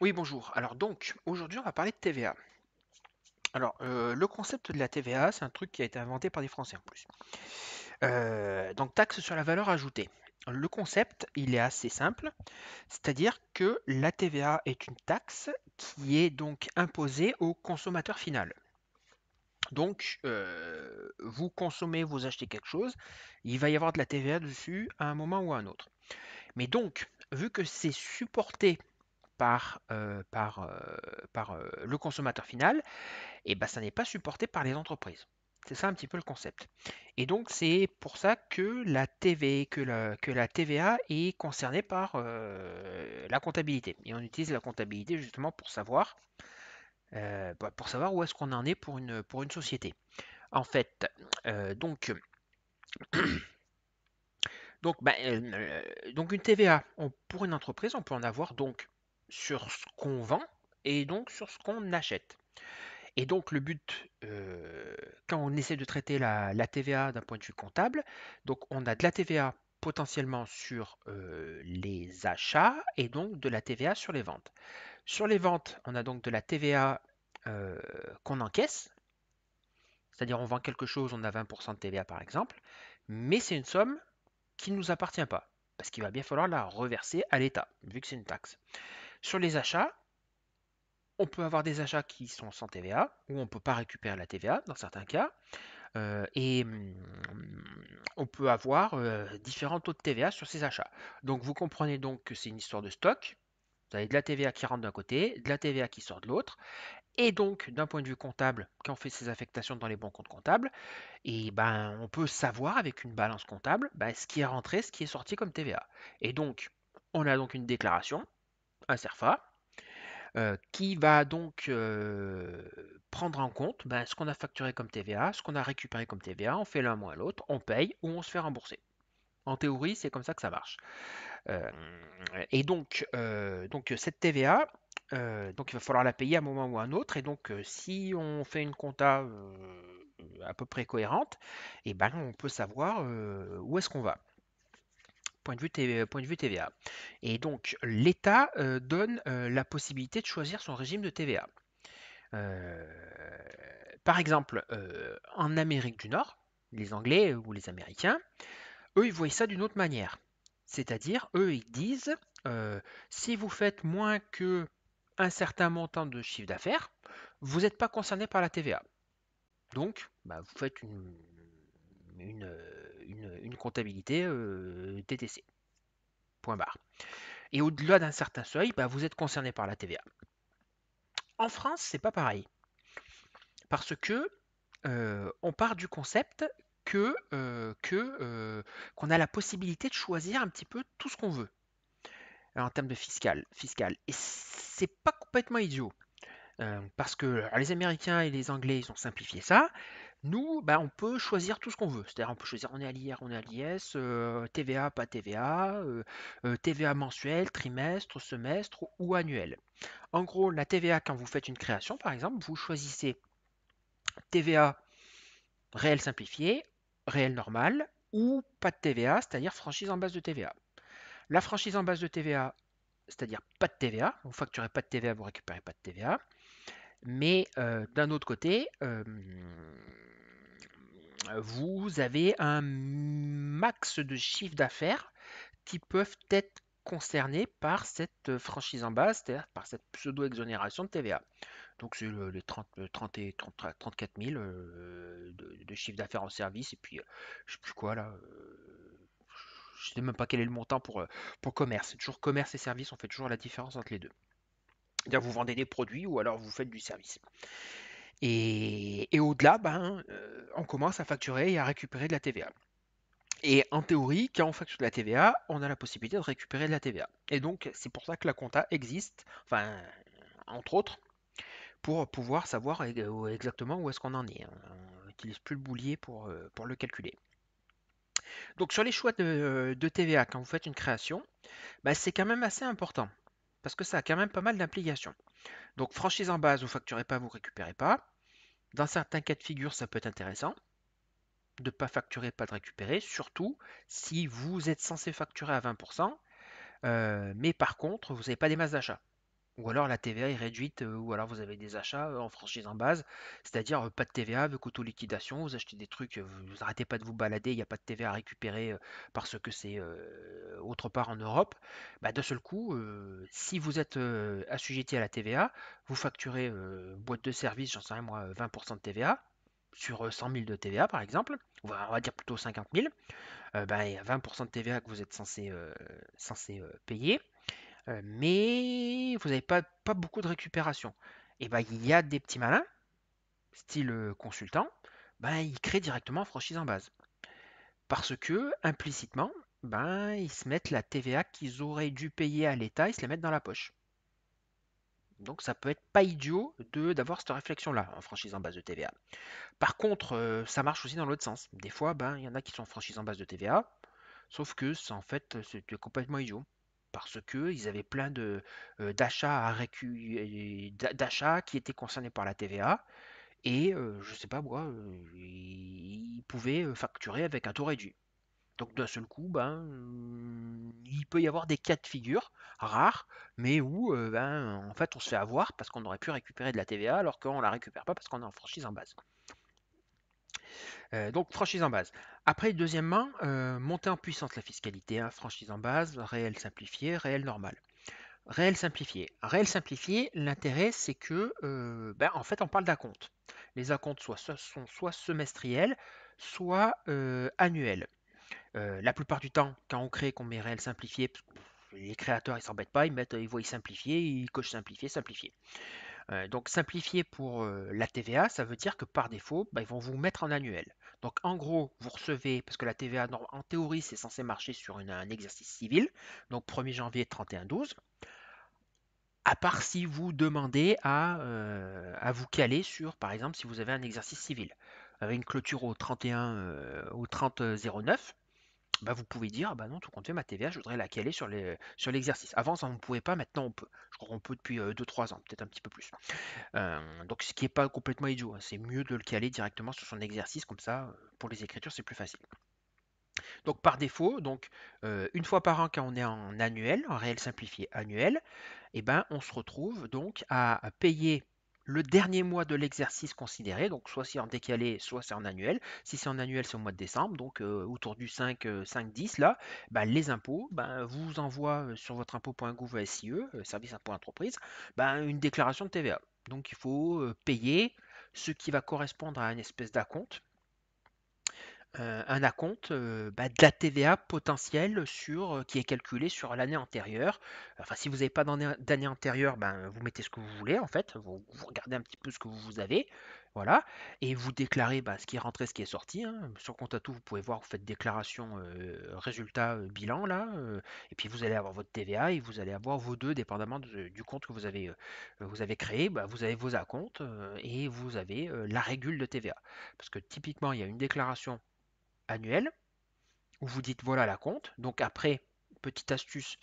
Oui, bonjour. Alors donc, aujourd'hui, on va parler de TVA. Alors, le concept de la TVA, c'est un truc qui a été inventé par des Français en plus. Donc, taxe sur la valeur ajoutée. Le concept, il est assez simple, c'est-à-dire que la TVA est une taxe qui est donc imposée au consommateur final. Donc, vous consommez, vous achetez quelque chose, il va y avoir de la TVA dessus à un moment ou à un autre. Mais donc, vu que c'est supporté par le consommateur final, et ben ça n'est pas supporté par les entreprises. C'est ça un petit peu le concept. Et donc c'est pour ça que la TVA est concernée par la comptabilité. Et on utilise la comptabilité justement pour savoir où est-ce qu'on en est pour une société. En fait, donc, donc une TVA, pour une entreprise, on peut en avoir donc sur ce qu'on vend et donc sur ce qu'on achète. Et donc le but, quand on essaie de traiter la TVA d'un point de vue comptable, donc on a de la TVA potentiellement sur les achats et donc de la TVA sur les ventes. Sur les ventes, on a donc de la TVA qu'on encaisse, c'est-à-dire on vend quelque chose, on a 20% de TVA par exemple, mais c'est une somme qui ne nous appartient pas, parce qu'il va bien falloir la reverser à l'État, vu que c'est une taxe. Sur les achats, on peut avoir des achats qui sont sans TVA, ou on ne peut pas récupérer la TVA dans certains cas. On peut avoir différents taux de TVA sur ces achats. Donc vous comprenez donc que c'est une histoire de stock. Vous avez de la TVA qui rentre d'un côté, de la TVA qui sort de l'autre. Et donc, d'un point de vue comptable, quand on fait ces affectations dans les bons comptes comptables, et ben, on peut savoir avec une balance comptable ce qui est rentré, ce qui est sorti comme TVA. Et donc, on a donc une déclaration, un CERFA, qui va donc prendre en compte ce qu'on a facturé comme TVA, ce qu'on a récupéré comme TVA, on fait l'un moins l'autre, on paye ou on se fait rembourser. En théorie, c'est comme ça que ça marche. Euh, et donc cette TVA, donc il va falloir la payer à un moment ou à un autre. Et donc, si on fait une compta à peu près cohérente, et ben, on peut savoir où est-ce qu'on va. Point de vue TVA. Et donc, l'État donne la possibilité de choisir son régime de TVA. Euh, Par exemple, en Amérique du Nord, les Anglais ou les Américains, eux, ils voient ça d'une autre manière. C'est-à-dire, eux, ils disent, si vous faites moins que un certain montant de chiffre d'affaires, vous n'êtes pas concerné par la TVA. Donc, vous faites une comptabilité TTC. Point barre. Et au-delà d'un certain seuil, vous êtes concerné par la TVA. En France, c'est pas pareil. Parce que on part du concept qu'on a la possibilité de choisir un petit peu tout ce qu'on veut en termes de fiscal. Et c'est pas complètement idiot. Parce que les Américains et les Anglais, ils ont simplifié ça. Nous, on peut choisir tout ce qu'on veut. C'est-à-dire, on peut choisir on est à l'IR, on est à l'IS, TVA, pas TVA, TVA mensuel, trimestre, semestre ou annuel. En gros, la TVA, quand vous faites une création, par exemple, vous choisissez TVA réel simplifié, réel normal, ou pas de TVA, c'est-à-dire franchise en base de TVA. La franchise en base de TVA, c'est-à-dire pas de TVA, vous facturez pas de TVA, vous récupérez pas de TVA. Mais d'un autre côté, vous avez un max de chiffre d'affaires qui peuvent être concernés par cette franchise en base, c'est-à-dire par cette pseudo-exonération de TVA. Donc c'est les 30 et 30 34 000 de chiffre d'affaires en service, et puis je sais plus quoi là. Je sais même pas quel est le montant pour commerce. C'est toujours commerce et service, on fait toujours la différence entre les deux. C'est-à-dire vous vendez des produits ou alors vous faites du service. Et au-delà, on commence à facturer et à récupérer de la TVA. Et en théorie, quand on facture de la TVA, on a la possibilité de récupérer de la TVA. Et donc, c'est pour ça que la compta existe, enfin, entre autres, pour pouvoir savoir exactement où est-ce qu'on en est, hein. On n'utilise plus le boulier pour le calculer. Donc, sur les choix de TVA, quand vous faites une création, c'est quand même assez important, parce que ça a quand même pas mal d'implications. Donc, franchise en base, vous facturez pas, vous récupérez pas. Dans certains cas de figure, ça peut être intéressant de ne pas facturer, pas de récupérer, surtout si vous êtes censé facturer à 20%, mais par contre, vous n'avez pas des masses d'achat. Ou alors la TVA est réduite, ou alors vous avez des achats en franchise en base, c'est-à-dire pas de TVA avec auto-liquidation, vous achetez des trucs, vous arrêtez pas de vous balader, il n'y a pas de TVA à récupérer parce que c'est autre part en Europe. Bah, d'un seul coup, si vous êtes assujetti à la TVA, vous facturez boîte de service, j'en sais rien moi, 20% de TVA sur 100 000 de TVA par exemple, on va dire plutôt 50 000, bah, il y a 20% de TVA que vous êtes censé payer. Mais vous n'avez pas beaucoup de récupération. Et ben, il y a des petits malins, style consultant, ben, ils créent directement en franchise en base. Parce que, implicitement, ben, ils se mettent la TVA qu'ils auraient dû payer à l'État, ils se la mettent dans la poche. Donc ça peut être pas idiot d'avoir cette réflexion-là en franchise en base de TVA. Par contre, ça marche aussi dans l'autre sens. Des fois, ben, il y en a qui sont en franchise en base de TVA, sauf que en fait, c'était complètement idiot. Parce que ils avaient plein d'achats d'achats qui étaient concernés par la TVA. Et je sais pas moi, ils pouvaient facturer avec un taux réduit. Donc d'un seul coup, ben, il peut y avoir des cas de figure rares, mais où ben, en fait on se fait avoir parce qu'on aurait pu récupérer de la TVA alors qu'on la récupère pas parce qu'on est en franchise en base. Donc franchise en base. Après, deuxièmement, monter en puissance la fiscalité, hein, franchise en base, réel simplifié, réel normal. Réel simplifié. Réel simplifié, l'intérêt c'est que, ben, en fait, on parle d'acompte. Les acomptes sont soit semestriels, soit annuels. La plupart du temps, quand on crée, qu'on met réel simplifié, les créateurs ils s'embêtent pas, ils voient simplifié, ils cochent simplifié, simplifié. Donc simplifié pour la TVA, ça veut dire que par défaut, bah, ils vont vous mettre en annuel. Donc en gros, vous recevez, parce que la TVA, en théorie, c'est censé marcher sur un exercice civil, donc 1er janvier 31-12, à part si vous demandez à vous caler sur, par exemple, si vous avez un exercice civil. Avec une clôture au 31, au 30-09, bah, vous pouvez dire, ah bah non, tout compte fait, ma TVA, je voudrais la caler sur l'exercice. Avant, ça, on ne pouvait pas, maintenant on peut. Je crois qu'on peut depuis 2-3 ans, peut-être un petit peu plus. Donc ce qui n'est pas complètement idiot, hein. C'est mieux de le caler directement sur son exercice, comme ça, pour les écritures, c'est plus facile. Donc par défaut, donc une fois par an quand on est en annuel, en réel simplifié annuel, eh ben, on se retrouve donc à payer le dernier mois de l'exercice considéré, donc soit c'est en décalé, soit c'est en annuel. Si c'est en annuel, c'est au mois de décembre, donc autour du 5-10 là, ben, les impôts vous envoient sur votre impôt.gouv.sie, service impôt entreprise, une déclaration de TVA. Donc il faut payer ce qui va correspondre à une espèce d'acompte, un acompte de la TVA potentielle qui est calculé sur l'année antérieure. Enfin, si vous n'avez pas d'année antérieure, vous mettez ce que vous voulez en fait. Vous regardez un petit peu ce que vous avez. Voilà. Et vous déclarez ce qui est rentré, ce qui est sorti, hein. Sur compte à tout, vous pouvez voir, vous faites déclaration résultat bilan là. Et puis vous allez avoir votre TVA et vous allez avoir vos deux, dépendamment du compte que vous avez créé. Vous avez vos acomptes et vous avez la régule de TVA. Parce que typiquement, il y a une déclaration annuel où vous dites voilà la compte. Donc après, petite astuce,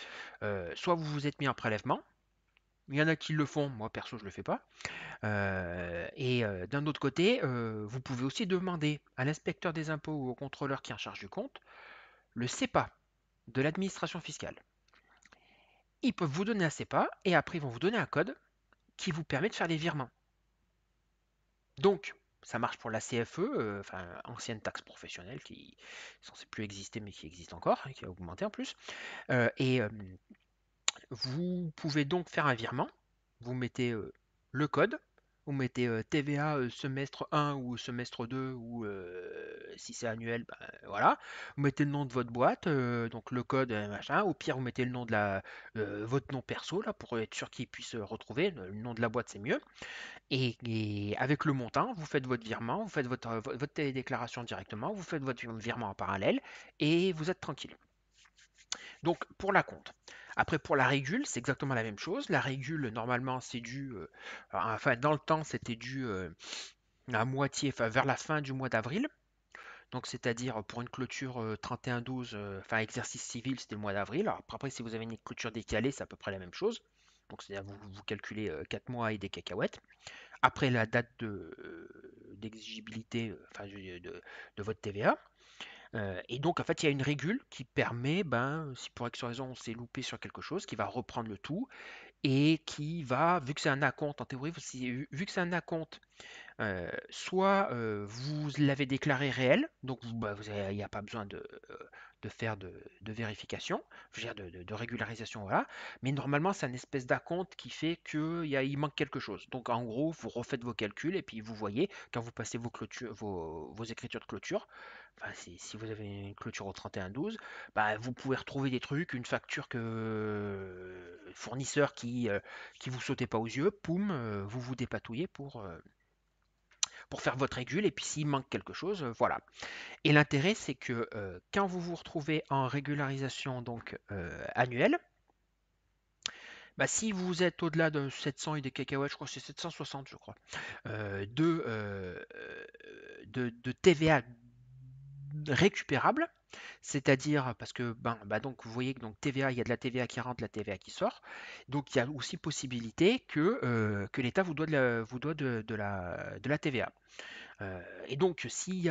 soit vous vous êtes mis en prélèvement. Il y en a qui le font, moi perso je le fais pas. Et d'un autre côté, vous pouvez aussi demander à l'inspecteur des impôts ou au contrôleur qui est en charge du compte le CEPA de l'administration fiscale. Ils peuvent vous donner un CEPA et après ils vont vous donner un code qui vous permet de faire les virements. Donc, ça marche pour la CFE, enfin ancienne taxe professionnelle qui est censée plus exister mais qui existe encore et qui a augmenté en plus. Et vous pouvez donc faire un virement. Vous mettez le code, vous mettez TVA semestre 1 ou semestre 2 ou si c'est annuel, voilà. Vous mettez le nom de votre boîte, donc le code, machin. Au pire, vous mettez le nom de votre nom perso là pour être sûr qu'il puisse retrouver. Le nom de la boîte, c'est mieux. Et avec le montant, vous faites votre virement, vous faites votre télédéclaration directement, vous faites votre virement en parallèle et vous êtes tranquille. Donc pour la compte. Après pour la régule, c'est exactement la même chose. La régule, normalement, c'est dû, enfin dans le temps, c'était dû à moitié, enfin vers la fin du mois d'avril. Donc c'est-à-dire pour une clôture 31-12, enfin exercice civil, c'était le mois d'avril. Alors après, si vous avez une clôture décalée, c'est à peu près la même chose. Donc c'est-à-dire vous calculez 4 mois et des cacahuètes. Après la date d'exigibilité, enfin de votre TVA. Et donc, en fait, il y a une régule qui permet, ben, si pour X raison on s'est loupé sur quelque chose, qui va reprendre le tout et qui va, vu que c'est un acompte, en théorie, vu que c'est un acompte, soit vous l'avez déclaré réel, donc il n'y a pas besoin de faire de vérification, je veux dire de régularisation, voilà. Mais normalement, c'est une espèce d'acompte qui fait qu'il manque quelque chose. Donc en gros, vous refaites vos calculs et puis vous voyez, quand vous passez vos écritures de clôture, enfin, si vous avez une clôture au 31/12, bah, vous pouvez retrouver des trucs, une facture fournisseur qui vous sautait pas aux yeux, poum, vous vous dépatouillez pour faire votre régule, et puis s'il manque quelque chose, voilà. Et l'intérêt, c'est que quand vous vous retrouvez en régularisation donc annuelle, bah, si vous êtes au-delà de 700 et des cacahuètes, je crois que c'est 760, je crois, de TVA récupérable, c'est-à-dire parce que donc vous voyez que donc TVA, il y a de la TVA qui rentre, de la TVA qui sort, donc il y a aussi possibilité que l'État vous doit de la TVA. Et donc, si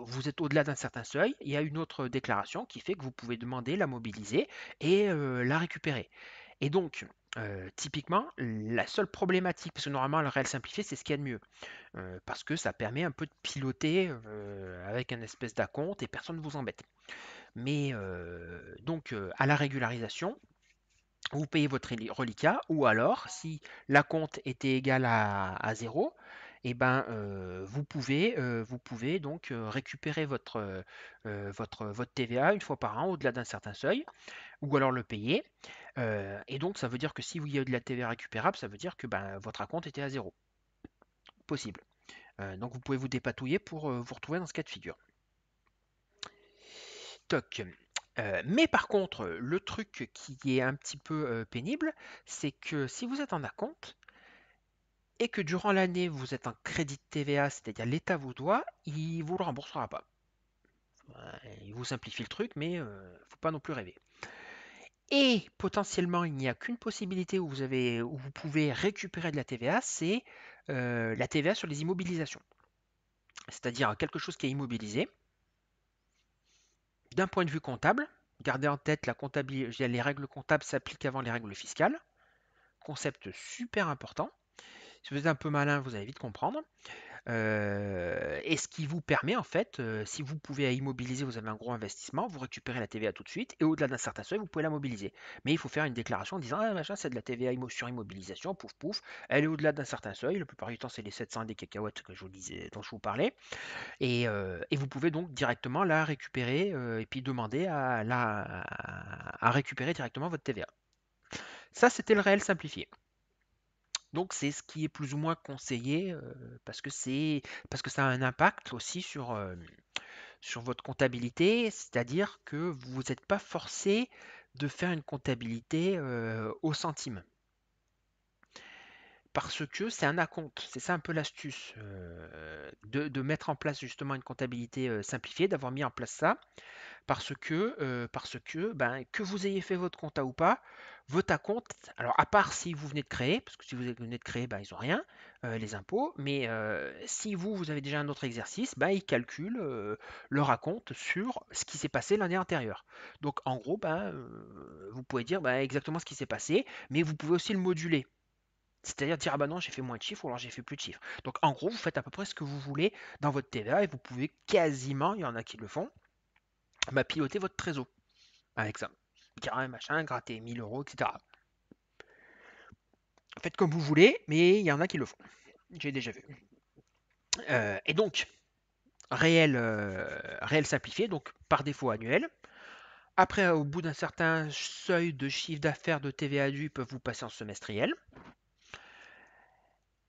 vous êtes au-delà d'un certain seuil, il y a une autre déclaration qui fait que vous pouvez demander, la mobiliser et la récupérer. Et donc, typiquement, la seule problématique, parce que normalement le réel simplifié, c'est ce qu'il y a de mieux, parce que ça permet un peu de piloter avec un espèce d'acompte et personne ne vous embête. Mais donc, à la régularisation, vous payez votre reliquat, ou alors, si l'acompte était égal à 0, et ben, vous pouvez donc récupérer votre TVA une fois par an au-delà d'un certain seuil, ou alors le payer. Et donc, ça veut dire que si vous y a de la TVA récupérable, ça veut dire que ben, votre acompte était à 0. Possible. Donc, vous pouvez vous dépatouiller pour vous retrouver dans ce cas de figure. Toc. Mais par contre, le truc qui est un petit peu pénible, c'est que si vous êtes en acompte et que durant l'année vous êtes en crédit de TVA, c'est-à-dire l'État vous doit, il vous le remboursera pas. Il vous simplifie le truc, mais faut pas non plus rêver. Et potentiellement, il n'y a qu'une possibilité où vous pouvez récupérer de la TVA, c'est la TVA sur les immobilisations. C'est-à-dire quelque chose qui est immobilisé. D'un point de vue comptable, gardez en tête les règles comptables s'appliquent avant les règles fiscales. Concept super important. Si vous êtes un peu malin, vous allez vite comprendre. Et ce qui vous permet, en fait, si vous pouvez immobiliser, vous avez un gros investissement, vous récupérez la TVA tout de suite, et au-delà d'un certain seuil, vous pouvez la mobiliser. Mais il faut faire une déclaration en disant, ah machin, c'est de la TVA sur immobilisation, pouf pouf, elle est au-delà d'un certain seuil, la plupart du temps c'est les 700 des cacahuètes que je vous disais, dont je vous parlais, et vous pouvez donc directement la récupérer, et puis demander à récupérer directement votre TVA. Ça, c'était le réel simplifié. Donc c'est ce qui est plus ou moins conseillé parce que ça a un impact aussi sur votre comptabilité, c'est-à-dire que vous n'êtes pas forcé de faire une comptabilité au centime. Parce que c'est un acompte, c'est ça un peu l'astuce de mettre en place justement une comptabilité simplifiée, d'avoir mis en place ça, parce que ben, que vous ayez fait votre compta ou pas, votre acompte, alors à part si vous venez de créer, parce que si vous venez de créer, ben, ils n'ont rien, les impôts, mais si vous avez déjà un autre exercice, ben, ils calculent leur acompte sur ce qui s'est passé l'année antérieure. Donc en gros, ben, vous pouvez dire ben, exactement ce qui s'est passé, mais vous pouvez aussi le moduler. C'est-à-dire dire, ah bah non, j'ai fait moins de chiffres ou alors j'ai fait plus de chiffres. Donc en gros, vous faites à peu près ce que vous voulez dans votre TVA et vous pouvez quasiment, il y en a qui le font, bah, piloter votre trésor avec ça. Dire un machin, gratter 1000 euros, etc. Faites comme vous voulez, mais il y en a qui le font. J'ai déjà vu. Et donc, réel simplifié, donc par défaut annuel. Après, au bout d'un certain seuil de chiffre d'affaires de TVA dû, ils peuvent vous passer en semestriel.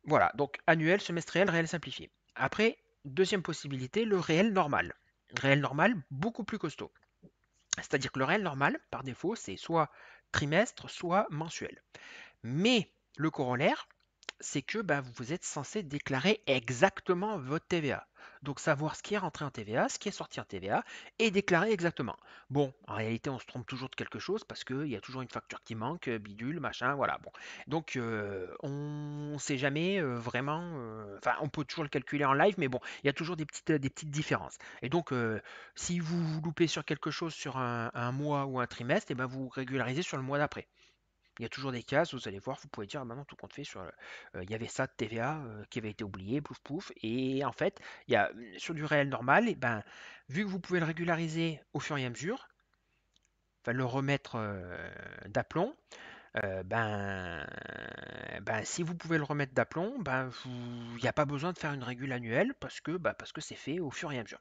Voilà, donc annuel, semestriel, réel simplifié. Après, deuxième possibilité, le réel normal. Réel normal, beaucoup plus costaud. C'est-à-dire que le réel normal, par défaut, c'est soit trimestre, soit mensuel. Mais le corollaire, c'est que bah, vous êtes censé déclarer exactement votre TVA. Donc savoir ce qui est rentré en TVA, ce qui est sorti en TVA, et déclarer exactement. Bon, en réalité, on se trompe toujours de quelque chose parce qu'il y a toujours une facture qui manque, bidule, machin, voilà. Bon. Donc on ne sait jamais vraiment. Enfin, on peut toujours le calculer en live, mais bon, il y a toujours des petites différences. Et donc, si vous vous loupez sur quelque chose sur un mois ou un trimestre, et ben vous régularisez sur le mois d'après. Il y a toujours des cases, vous allez voir, vous pouvez dire ah, maintenant tout compte fait sur il y avait ça de TVA qui avait été oublié, pouf pouf. Et en fait, il y a sur du réel normal, et ben vu que vous pouvez le régulariser au fur et à mesure, enfin le remettre d'aplomb, si vous pouvez le remettre d'aplomb, il n'y a pas besoin de faire une régule annuelle parce que c'est fait au fur et à mesure.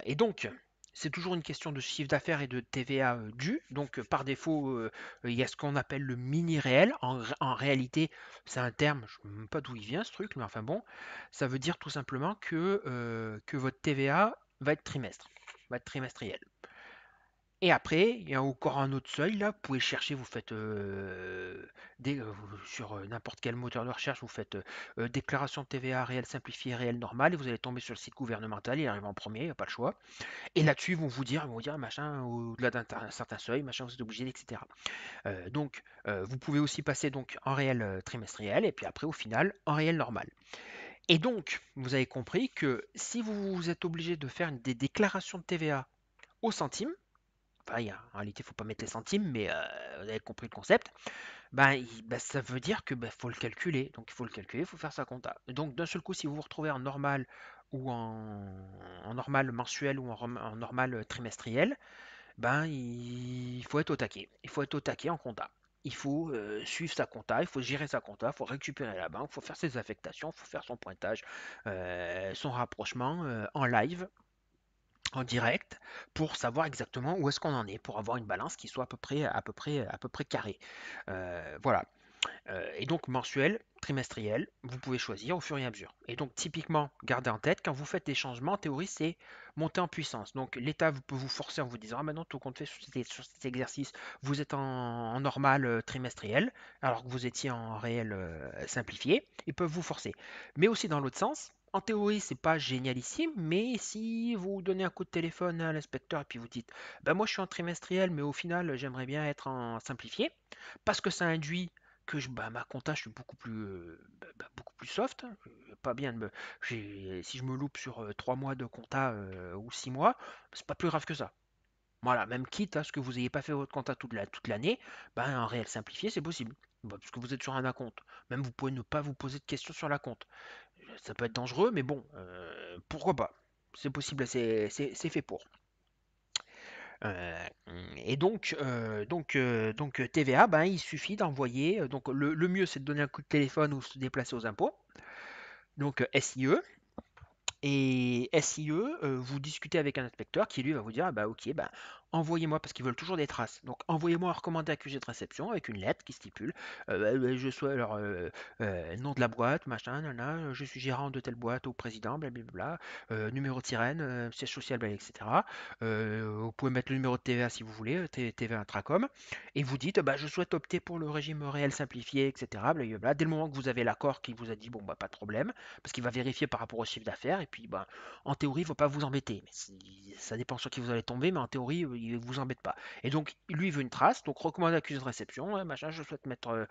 Et donc, c'est toujours une question de chiffre d'affaires et de TVA dû. Donc, par défaut, il y a ce qu'on appelle le mini réel. En réalité, c'est un terme, je ne sais même pas d'où il vient ce truc, mais enfin bon, ça veut dire tout simplement que votre TVA va être trimestre, va être trimestriel. Et après, il y a encore un autre seuil là, vous pouvez chercher, vous faites sur n'importe quel moteur de recherche, vous faites déclaration de TVA réel simplifié, réel normal, et vous allez tomber sur le site gouvernemental, il arrive en premier, il n'y a pas le choix. Et là-dessus, ils vont vous dire, machin, au-delà d'un certain seuil, machin, vous êtes obligé, etc. Vous pouvez aussi passer donc en réel trimestriel, et puis après, au final, en réel normal. Et donc, vous avez compris que si vous êtes obligé de faire des déclarations de TVA au centime, enfin, en réalité, il ne faut pas mettre les centimes, mais vous avez compris le concept. Ça veut dire que faut le calculer. Donc il faut le calculer, il faut faire sa compta. Donc d'un seul coup, si vous vous retrouvez en normal ou en normal mensuel ou en normal trimestriel, il faut être au taquet. Il faut être au taquet en compta. Il faut suivre sa compta, il faut gérer sa compta, il faut récupérer la banque, il faut faire ses affectations, il faut faire son pointage, son rapprochement en live, en direct, pour savoir exactement où est-ce qu'on en est, pour avoir une balance qui soit à peu près carrée. Voilà. Et donc mensuel, trimestriel, vous pouvez choisir au fur et à mesure. Et donc typiquement, gardez en tête, quand vous faites des changements, en théorie, c'est monter en puissance. Donc l'État peut vous forcer en vous disant, ah maintenant tout compte fait sur cet exercice, vous êtes en normal trimestriel, alors que vous étiez en réel simplifié, ils peuvent vous forcer. Mais aussi dans l'autre sens, en théorie, c'est pas génialissime, mais si vous donnez un coup de téléphone à l'inspecteur et puis vous dites, ben moi je suis en trimestriel, mais au final j'aimerais bien être en simplifié, parce que ça induit ma compta, je suis beaucoup plus soft, hein. Pas bien de me, si je me loupe sur 3 mois de compta ou 6 mois, c'est pas plus grave que ça. Voilà, même quitte à ce que vous n'ayez pas fait votre compta toute l'année, en réel simplifié, c'est possible. Parce que vous êtes sur un acompte. Même vous pouvez ne pas vous poser de questions sur l'acompte. Ça peut être dangereux, mais bon, pourquoi pas? C'est possible, c'est fait pour. Euh, et donc TVA, il suffit d'envoyer. Donc le mieux, c'est de donner un coup de téléphone ou se déplacer aux impôts. Donc SIE. Et SIE, vous discutez avec un inspecteur qui lui va vous dire ah ok, envoyez-moi, parce qu'ils veulent toujours des traces. Donc envoyez-moi un recommandé accusé de réception avec une lettre qui stipule je sois alors nom de la boîte, machin, nana, je suis gérant de telle boîte au président, blablabla, numéro de sirène, siège social, etc. Vous pouvez mettre le numéro de TVA si vous voulez, TVA Intracom, et vous dites je souhaite opter pour le régime réel simplifié, etc. Blablabla. Dès le moment que vous avez l'accord qui vous a dit bon pas de problème, parce qu'il va vérifier par rapport au chiffre d'affaires, et puis en théorie, il ne va pas vous embêter. Mais ça dépend sur qui vous allez tomber, mais en théorie, il ne vous embête pas. Et donc, lui, il veut une trace, donc recommande accusé de réception, machin, je souhaite mettre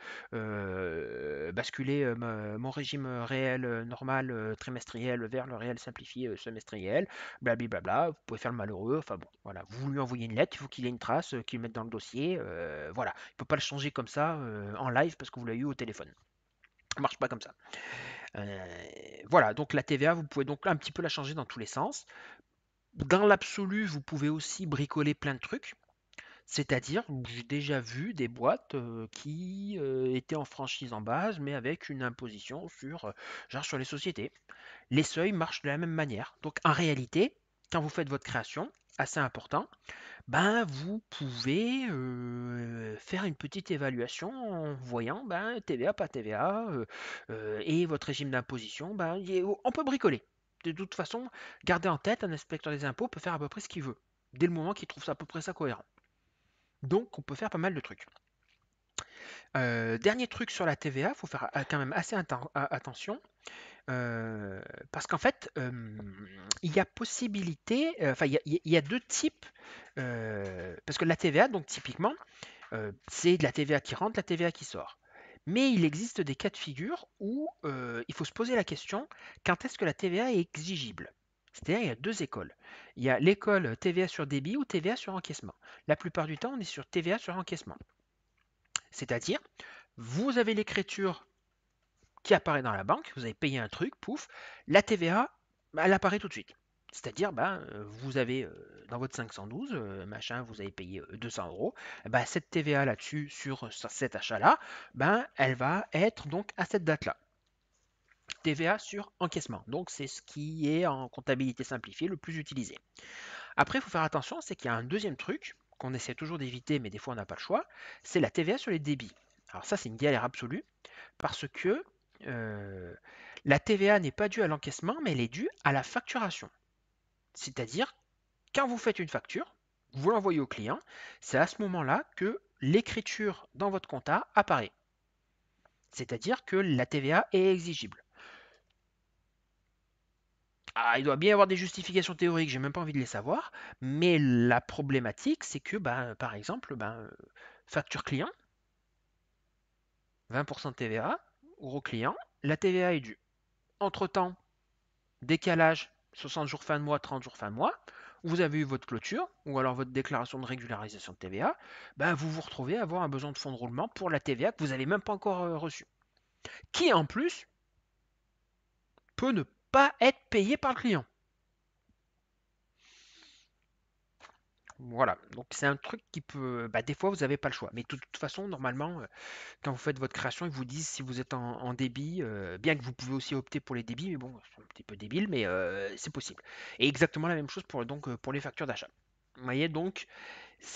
basculer mon régime réel normal trimestriel vers le réel simplifié semestriel, blablabla, vous pouvez faire le malheureux, enfin bon, voilà, vous lui envoyez une lettre, il faut qu'il ait une trace, qu'il le mette dans le dossier, voilà, il ne peut pas le changer comme ça en live parce que vous l'avez eu au téléphone. Ça marche pas comme ça. Voilà, donc la TVA, vous pouvez donc un petit peu la changer dans tous les sens. Dans l'absolu, vous pouvez aussi bricoler plein de trucs. C'est-à-dire, j'ai déjà vu des boîtes qui étaient en franchise en base, mais avec une imposition genre sur les sociétés. Les seuils marchent de la même manière. Donc en réalité, quand vous faites votre création, assez important, vous pouvez faire une petite évaluation en voyant TVA, pas TVA, et votre régime d'imposition. On peut bricoler. De toute façon, gardez en tête, un inspecteur des impôts peut faire à peu près ce qu'il veut, dès le moment qu'il trouve ça à peu près ça cohérent. Donc, on peut faire pas mal de trucs. Dernier truc sur la TVA, il faut faire quand même assez attention. euh, Parce qu'en fait, il y a possibilité, enfin, il y a deux types. Parce que la TVA, donc typiquement, c'est de la TVA qui rentre, la TVA qui sort. Mais il existe des cas de figure où il faut se poser la question, quand est-ce que la TVA est exigible? C'est-à-dire, il y a deux écoles. Il y a l'école TVA sur débit ou TVA sur encaissement. La plupart du temps, on est sur TVA sur encaissement. C'est-à-dire, vous avez l'écriture qui apparaît dans la banque, vous avez payé un truc, pouf, la TVA, bah, elle apparaît tout de suite. C'est-à-dire, ben, vous avez dans votre 512, machin, vous avez payé 200 euros, ben, cette TVA là-dessus, sur cet achat-là, ben, elle va être donc à cette date-là. TVA sur encaissement. Donc, c'est ce qui est en comptabilité simplifiée le plus utilisé. Après, il faut faire attention, c'est qu'il y a un deuxième truc qu'on essaie toujours d'éviter, mais des fois on n'a pas le choix, c'est la TVA sur les débits. Alors ça, c'est une galère absolue parce que euh, la TVA n'est pas due à l'encaissement, mais elle est due à la facturation. C'est-à-dire, quand vous faites une facture, vous l'envoyez au client, c'est à ce moment-là que l'écriture dans votre compta apparaît. C'est-à-dire que la TVA est exigible. Ah, il doit bien y avoir des justifications théoriques, j'ai même pas envie de les savoir, mais la problématique, c'est que, ben, par exemple, ben, facture client, 20% de TVA, gros client, la TVA est due. Entre-temps, décalage, 60 jours fin de mois, 30 jours fin de mois, vous avez eu votre clôture, ou alors votre déclaration de régularisation de TVA, ben vous vous retrouvez à avoir un besoin de fonds de roulement pour la TVA que vous n'avez même pas encore reçu. Qui en plus peut ne pas être payé par le client. Voilà, donc c'est un truc qui peut. Bah, des fois, vous n'avez pas le choix. Mais de toute façon, normalement, quand vous faites votre création, ils vous disent si vous êtes en débit, bien que vous pouvez aussi opter pour les débits, mais bon, c'est un petit peu débile, mais c'est possible. Et exactement la même chose pour les factures d'achat. Vous voyez, donc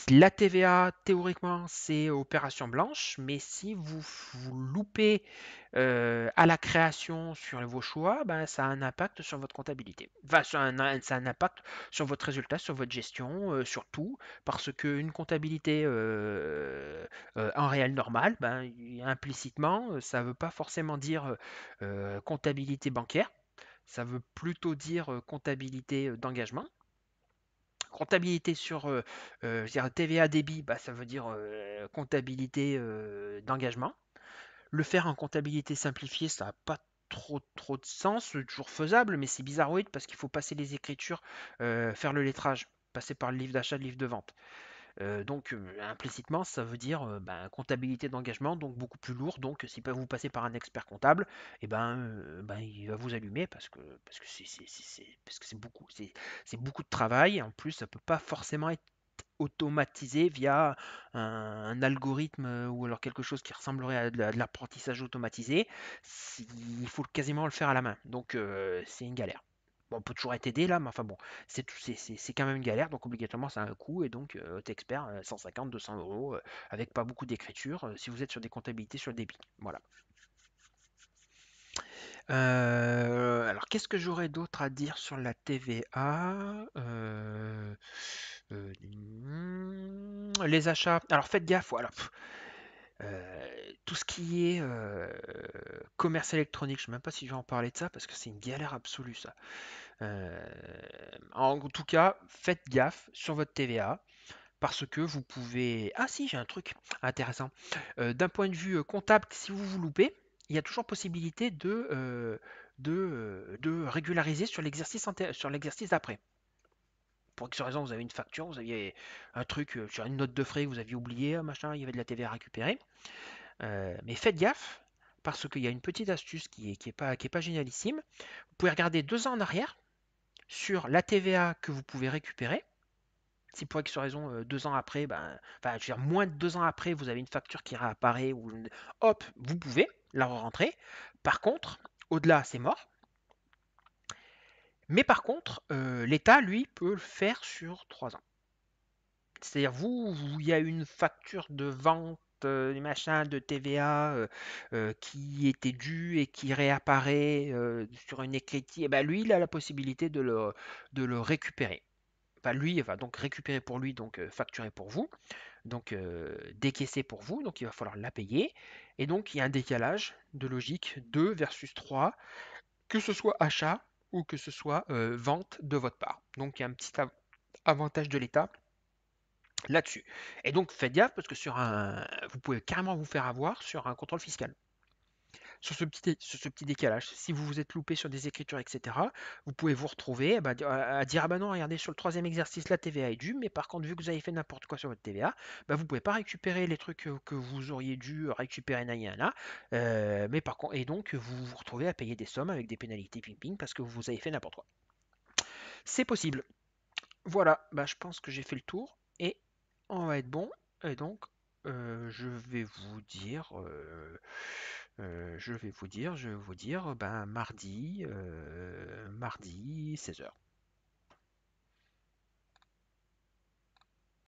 la TVA, théoriquement, c'est opération blanche, mais si vous loupez à la création sur vos choix, ben, ça a un impact sur votre comptabilité. Enfin, ça a un impact sur votre résultat, sur votre gestion, sur tout, parce qu'une comptabilité en réel normal, ben, implicitement, ça ne veut pas forcément dire comptabilité bancaire, ça veut plutôt dire comptabilité d'engagement. Comptabilité sur je dirais TVA débit, bah, ça veut dire comptabilité d'engagement. Le faire en comptabilité simplifiée, ça n'a pas trop de sens, c'est toujours faisable, mais c'est bizarroïde parce qu'il faut passer les écritures, faire le lettrage, passer par le livre d'achat, le livre de vente. Donc implicitement, ça veut dire ben, comptabilité d'engagement, donc beaucoup plus lourd. Donc si vous passez par un expert comptable, et ben, il va vous allumer parce que c'est beaucoup de travail. En plus, ça peut pas forcément être automatisé via un algorithme ou alors quelque chose qui ressemblerait à de l'apprentissage automatisé. Il faut quasiment le faire à la main. Donc c'est une galère. Bon, on peut toujours être aidé là, mais enfin bon, c'est quand même une galère, donc obligatoirement ça a un coût, et donc expert 150, 200 euros, avec pas beaucoup d'écriture, si vous êtes sur des comptabilités sur le débit. Voilà. Alors, qu'est-ce que j'aurais d'autre à dire sur la TVA? Les achats. Alors, faites gaffe, voilà. Tout ce qui est commerce électronique, je ne sais même pas si je vais en parler de ça parce que c'est une galère absolue ça. Euh, En tout cas, faites gaffe sur votre TVA parce que vous pouvez. Ah si, j'ai un truc intéressant. D'un point de vue comptable, si vous vous loupez, il y a toujours possibilité de régulariser sur l'exercice d'après. Pour X raison, vous avez une facture, vous aviez un truc sur une note de frais que vous aviez oublié, machin, il y avait de la TVA à récupérer. Mais faites gaffe, parce qu'il y a une petite astuce qui est pas génialissime. Vous pouvez regarder 2 ans en arrière sur la TVA que vous pouvez récupérer. Si pour X raison, 2 ans après, ben, enfin, je veux dire, moins de 2 ans après, vous avez une facture qui réapparaît, ou hop, vous pouvez la rentrer. Par contre, au-delà, c'est mort. Mais par contre, l'État, lui, peut le faire sur 3 ans. C'est-à-dire, il y a une facture de vente, machin, de TVA qui était due et qui réapparaît sur une écriture, et ben lui, il a la possibilité de le récupérer. Enfin, lui, il va donc récupérer pour lui, donc facturer pour vous. donc décaissée pour vous, donc il va falloir la payer. Et donc il y a un décalage de logique 2 versus 3, que ce soit achat ou que ce soit vente de votre part. Donc il y a un petit avantage de l'État là-dessus. Et donc faites gaffe parce que vous pouvez carrément vous faire avoir sur un contrôle fiscal. Sur ce petit décalage. Si vous vous êtes loupé sur des écritures, etc., vous pouvez vous retrouver à dire ah bah non, regardez, sur le troisième exercice, la TVA est due, mais par contre, vu que vous avez fait n'importe quoi sur votre TVA, bah, vous pouvez pas récupérer les trucs que vous auriez dû récupérer mais par contre, et donc vous vous retrouvez à payer des sommes avec des pénalités ping-ping parce que vous avez fait n'importe quoi. C'est possible. Voilà, bah, je pense que j'ai fait le tour et on va être bon. Et donc, je vais vous dire, ben, mardi 16h.